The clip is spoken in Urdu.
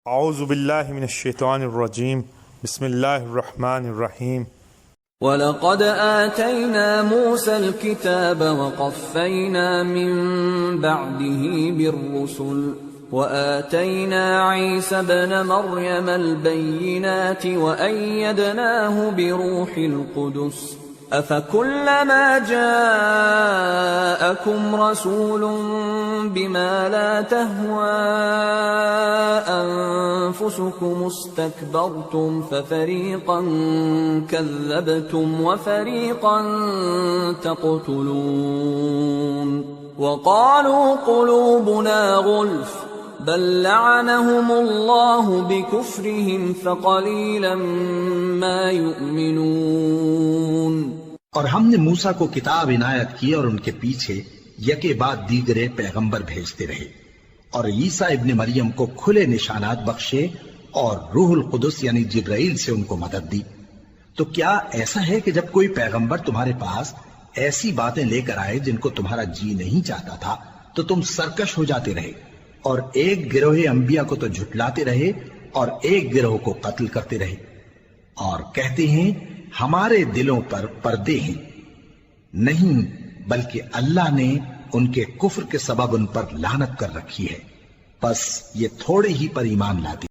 اعوذ باللہ من الشیطان الرجیم بسم اللہ الرحمن الرحیم وَلَقَدْ آتَيْنَا مُوسَى الْكِتَابَ وَقَفَّيْنَا مِن بَعْدِهِ بِالرُّسُلِ وَآتَيْنَا عِيسَى ابْنَ مَرْيَمَ الْبَيِّنَاتِ وَأَيَّدْنَاهُ بِرُوحِ الْقُدُسِ أَفَكُلَّمَا جَاءَكُمْ رَسُولٌ بِمَا لَا تَهْوَى أَنفُسُكُمُ اسْتَكْبَرْتُمْ فَفَرِيقًا كَذَّبْتُمْ وَفَرِيقًا تَقْتُلُونَ وَقَالُوا قُلُوبُنَا غُلْفٌ بَل لَّعَنَهُمُ اللَّهُ بِكُفْرِهِمْ فَقَلِيلًا مَّا يُؤْمِنُونَ۔ اور ہم نے موسیٰ کو کتاب عنایت کی اور ان کے پیچھے یکے بعد دیگرے پیغمبر بھیجتے رہے، اور عیسیٰ ابن مریم کو کھلے نشانات بخشے اور روح القدس یعنی جبرائیل سے ان کو مدد دی۔ تو کیا ایسا ہے کہ جب کوئی پیغمبر تمہارے پاس ایسی باتیں لے کر آئے جن کو تمہارا جی نہیں چاہتا تھا تو تم سرکش ہو جاتے رہے، اور ایک گروہ انبیاء کو تو جھٹلاتے رہے اور ایک گروہ کو قتل کرتے رہے، اور کہتے ہیں ہمارے دلوں پر پردے ہیں؟ نہیں، بلکہ اللہ نے ان کے کفر کے سبب ان پر لعنت کر رکھی ہے، پس یہ تھوڑے ہی پر ایمان لاتے